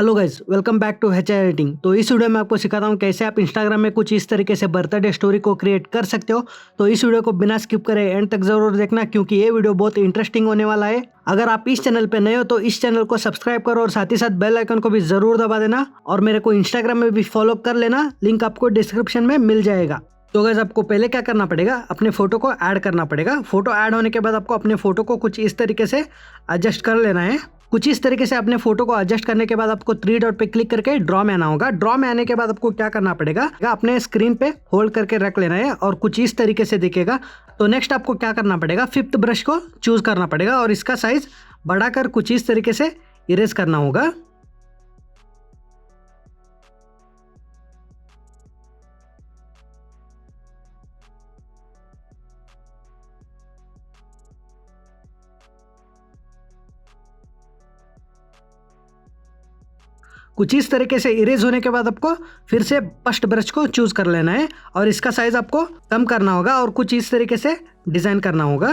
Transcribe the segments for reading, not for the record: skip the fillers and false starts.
Hello guys, welcome back to H editing. तो इस video में आपको सिखाता हूँ कैसे आप इंस्टाग्राम में कुछ इस तरीके से बर्थडे स्टोरी को क्रिएट कर सकते हो। तो इस वीडियो को बिना स्किप करे एंड तक जरूर देखना, क्योंकि ये वीडियो बहुत इंटरेस्टिंग होने वाला है। अगर आप इस चैनल पे नए हो तो इस चैनल को सब्सक्राइब करो और साथ ही साथ बेल आइकन को भी जरूर दबा देना, और मेरे को इंस्टाग्राम में भी फॉलो कर लेना, लिंक आपको डिस्क्रिप्शन में मिल जाएगा। तो गाइस, आपको पहले क्या करना पड़ेगा, अपने फोटो को ऐड करना पड़ेगा। फोटो ऐड होने के बाद आपको अपने फोटो को कुछ इस तरीके से एडजस्ट कर लेना है। कुछ इस तरीके से अपने फोटो को एडजस्ट करने के बाद आपको थ्री डॉट पे क्लिक करके ड्रॉ में आना होगा। ड्रॉ में आने के बाद आपको क्या करना पड़ेगा, अपने स्क्रीन पे होल्ड करके रख लेना है और कुछ इस तरीके से दिखेगा। तो नेक्स्ट आपको क्या करना पड़ेगा, फिफ्थ ब्रश को चूज करना पड़ेगा और इसका साइज बढ़ाकर कुछ इस तरीके से इरेज करना होगा। कुछ इस तरीके से इरेज होने के बाद आपको फिर से फर्स्ट ब्रश को चूज कर लेना है और इसका साइज आपको कम करना होगा और कुछ इस तरीके से डिजाइन करना होगा।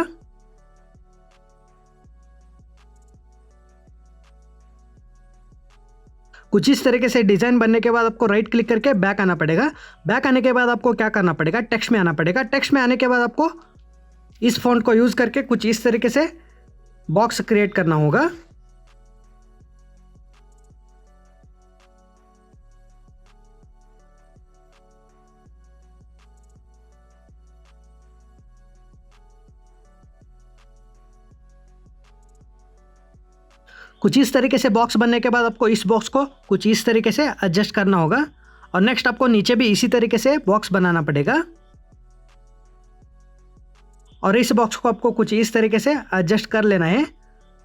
कुछ इस तरीके से डिजाइन बनने के बाद आपको राइट क्लिक करके बैक आना पड़ेगा। बैक आने के बाद आपको क्या करना पड़ेगा, टेक्स्ट में आना पड़ेगा। टेक्स्ट में आने के बाद आपको इस फॉन्ट को यूज करके कुछ इस तरीके से बॉक्स क्रिएट करना होगा। कुछ इस तरीके से बॉक्स बनने के बाद आपको इस बॉक्स को कुछ इस तरीके से एडजस्ट करना होगा और नेक्स्ट आपको नीचे भी इसी तरीके से बॉक्स बनाना पड़ेगा और इस बॉक्स को आपको कुछ इस तरीके से एडजस्ट कर लेना है।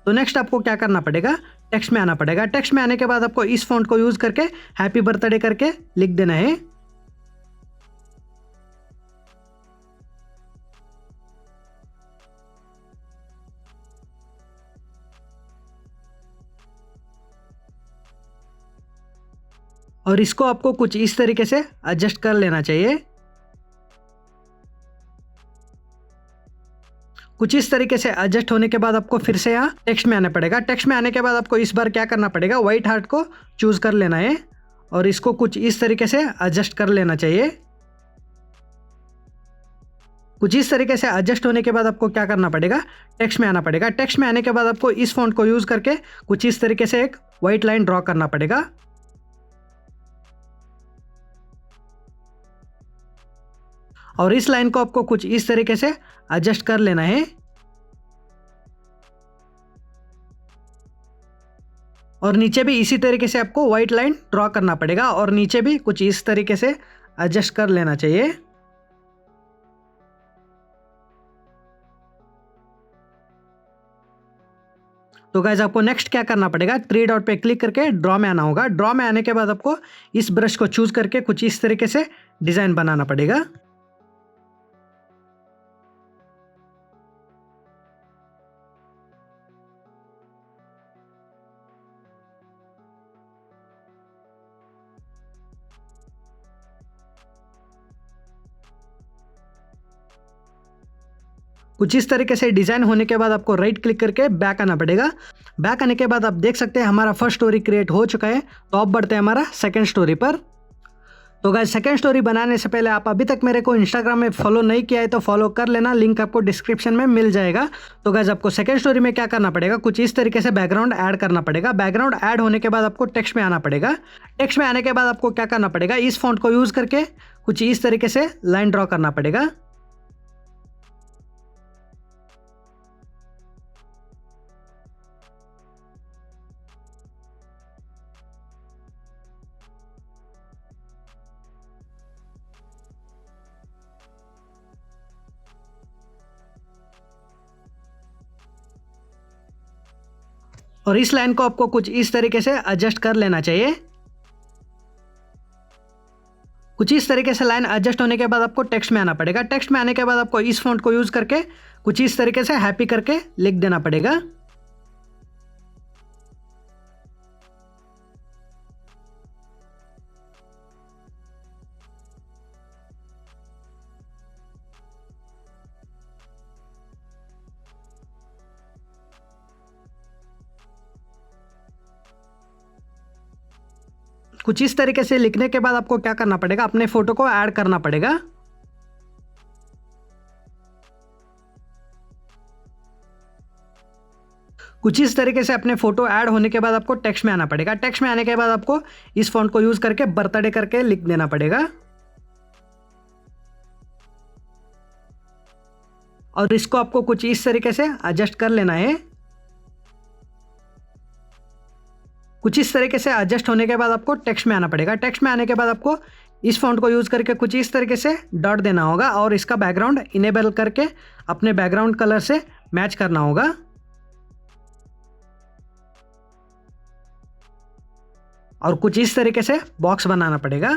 तो नेक्स्ट आपको क्या करना पड़ेगा, टेक्स्ट में आना पड़ेगा। टेक्स्ट में आने के बाद आपको इस फॉन्ट को यूज करके हैप्पी बर्थडे करके लिख देना है। और इसको आपको कुछ इस तरीके से एडजस्ट कर लेना चाहिए। कुछ इस तरीके से एडजस्ट होने के बाद आपको फिर से यहाँ टेक्स्ट में आना पड़ेगा। टेक्स्ट में आने के बाद आपको इस बार क्या करना पड़ेगा, व्हाइट हार्ट को चूज कर लेना है और इसको कुछ इस तरीके से एडजस्ट कर लेना चाहिए। कुछ इस तरीके से एडजस्ट होने के बाद आपको क्या करना पड़ेगा, टेक्स्ट में आना पड़ेगा। टेक्स्ट में आने के बाद आपको इस फॉन्ट को यूज करके कुछ इस तरीके से एक व्हाइट लाइन ड्रॉ करना पड़ेगा और इस लाइन को आपको कुछ इस तरीके से एडजस्ट कर लेना है और नीचे भी इसी तरीके से आपको व्हाइट लाइन ड्रॉ करना पड़ेगा और नीचे भी कुछ इस तरीके से एडजस्ट कर लेना चाहिए। तो गाइज, आपको नेक्स्ट क्या करना पड़ेगा, थ्री डॉट पे क्लिक करके ड्रॉ में आना होगा। ड्रॉ में आने के बाद आपको इस ब्रश को चूज करके कुछ इस तरीके से डिजाइन बनाना पड़ेगा। कुछ इस तरीके से डिजाइन होने के बाद आपको राइट क्लिक करके बैक आना पड़ेगा। बैक आने के बाद आप देख सकते हैं हमारा फर्स्ट स्टोरी क्रिएट हो चुका है। तो अब बढ़ते हैं हमारा सेकंड स्टोरी पर। तो गाइस, सेकंड स्टोरी बनाने से पहले आप अभी तक मेरे को इंस्टाग्राम में फॉलो नहीं किया है तो फॉलो कर लेना, लिंक आपको डिस्क्रिप्शन में मिल जाएगा। तो गाइस, आपको सेकंड स्टोरी में क्या करना पड़ेगा, कुछ इस तरीके से बैकग्राउंड ऐड करना पड़ेगा। बैकग्राउंड ऐड होने के बाद आपको टेक्स्ट में आना पड़ेगा। टेक्स्ट में आने के बाद आपको क्या करना पड़ेगा, इस फॉन्ट को यूज करके कुछ इस तरीके से लाइन ड्रॉ करना पड़ेगा। और इस लाइन को आपको कुछ इस तरीके से एडजस्ट कर लेना चाहिए। कुछ इस तरीके से लाइन एडजस्ट होने के बाद आपको टेक्स्ट में आना पड़ेगा। टेक्स्ट में आने के बाद आपको इस फॉन्ट को यूज करके कुछ इस तरीके से हैप्पी करके लिख देना पड़ेगा। कुछ इस तरीके से लिखने के बाद आपको क्या करना पड़ेगा, अपने फोटो को ऐड करना पड़ेगा। कुछ इस तरीके से अपने फोटो ऐड होने के बाद आपको टेक्स्ट में आना पड़ेगा। टेक्स्ट में आने के बाद आपको इस फॉन्ट को यूज करके बर्थडे करके लिख देना पड़ेगा और इसको आपको कुछ इस तरीके से एडजस्ट कर लेना है। कुछ इस तरीके से एडजस्ट होने के बाद आपको टेक्स्ट में आना पड़ेगा। टेक्स्ट में आने के बाद आपको इस फॉन्ट को यूज करके कुछ इस तरीके से डॉट देना होगा और इसका बैकग्राउंड इनेबल करके अपने बैकग्राउंड कलर से मैच करना होगा। और कुछ इस तरीके से बॉक्स बनाना पड़ेगा।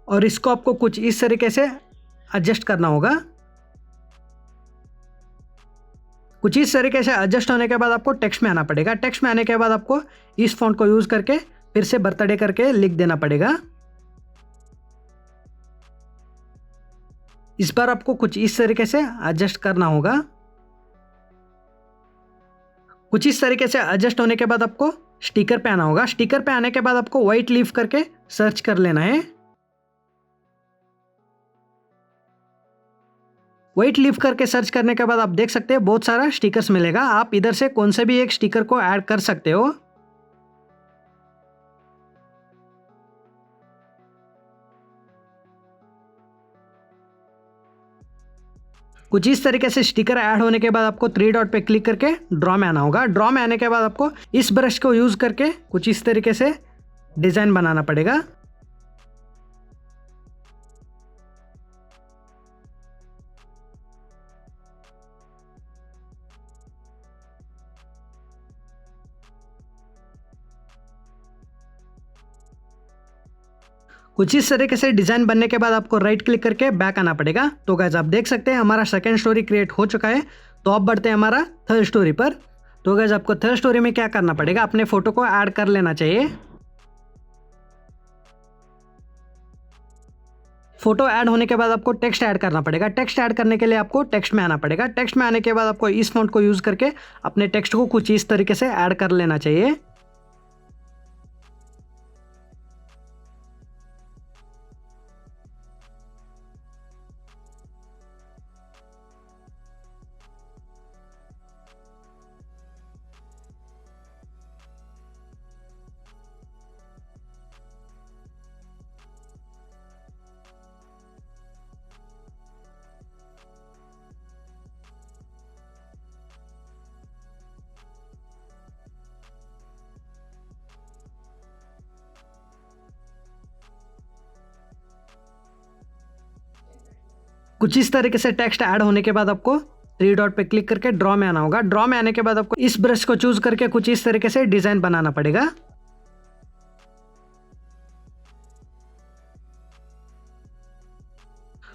और इसको आपको कुछ इस तरीके से एडजस्ट करना होगा। कुछ इस तरीके से एडजस्ट होने के बाद आपको टेक्स्ट में आना पड़ेगा। टेक्स्ट में आने के बाद आपको इस फॉन्ट को यूज करके फिर से बर्थडे करके लिख देना पड़ेगा। इस बार आपको कुछ इस तरीके से एडजस्ट करना होगा। कुछ इस तरीके से एडजस्ट होने के बाद आपको स्टिकर पे आना होगा। स्टिकर पे आने के बाद आपको व्हाइट लीव करके सर्च कर लेना है। व्हाइट लीव करके सर्च करने के बाद आप देख सकते हैं बहुत सारा स्टिकर्स मिलेगा। आप इधर से कौन से भी एक स्टिकर को ऐड कर सकते हो। कुछ इस तरीके से स्टिकर ऐड होने के बाद आपको 3 डॉट पे क्लिक करके ड्रॉ में आना होगा। ड्रॉ में आने के बाद आपको इस ब्रश को यूज करके कुछ इस तरीके से डिजाइन बनाना पड़ेगा। कुछ इस तरीके से डिजाइन बनने के बाद आपको राइट क्लिक करके बैक आना पड़ेगा। तो गाइस आप देख सकते हैं हमारा सेकंड स्टोरी क्रिएट हो चुका है। तो अब बढ़ते हैं हमारा थर्ड स्टोरी पर। तो गाइस आपको थर्ड स्टोरी में क्या करना पड़ेगा, अपने फोटो को ऐड कर लेना चाहिए। फोटो ऐड होने के बाद आपको टेक्स्ट ऐड करना पड़ेगा। टेक्स्ट ऐड करने के लिए आपको टेक्स्ट में आना पड़ेगा। टेक्स्ट में आने के बाद आपको इस फॉन्ट को यूज करके अपने टेक्स्ट को कुछ इस तरीके से ऐड कर लेना चाहिए। कुछ इस तरीके से टेक्स्ट ऐड होने के बाद आपको 3 डॉट पे क्लिक करके ड्रॉ में आना होगा। ड्रॉ में आने के बाद आपको इस ब्रश को चूज करके कुछ इस तरीके से डिजाइन बनाना पड़ेगा।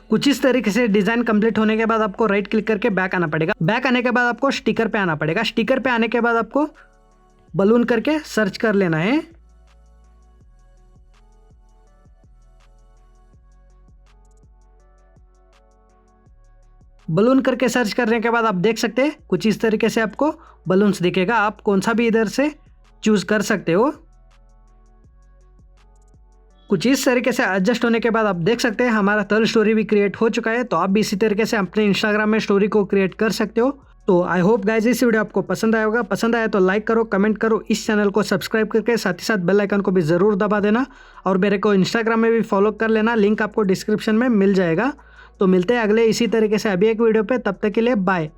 कुछ इस तरीके से डिजाइन कंप्लीट होने के बाद आपको राइट क्लिक करके बैक आना पड़ेगा। बैक आने के बाद आपको स्टिकर पे आना पड़ेगा। स्टिकर पे आने के बाद आपको बलून करके सर्च कर लेना है। बलून करके सर्च करने के बाद आप देख सकते हैं कुछ इस तरीके से आपको बलून्स दिखेगा। आप कौन सा भी इधर से चूज कर सकते हो। कुछ इस तरीके से एडजस्ट होने के बाद आप देख सकते हैं हमारा थर्ड स्टोरी भी क्रिएट हो चुका है। तो आप भी इसी तरीके से अपने इंस्टाग्राम में स्टोरी को क्रिएट कर सकते हो। तो आई होप गाइज इस वीडियो आपको पसंद आया होगा। पसंद आया तो लाइक करो, कमेंट करो, इस चैनल को सब्सक्राइब करके साथ ही साथ बेल आइकन को भी ज़रूर दबा देना और मेरे को इंस्टाग्राम में भी फॉलो कर लेना। लिंक आपको डिस्क्रिप्शन में मिल जाएगा। तो मिलते हैं अगले इसी तरीके से अभी एक वीडियो पे। तब तक के लिए बाय।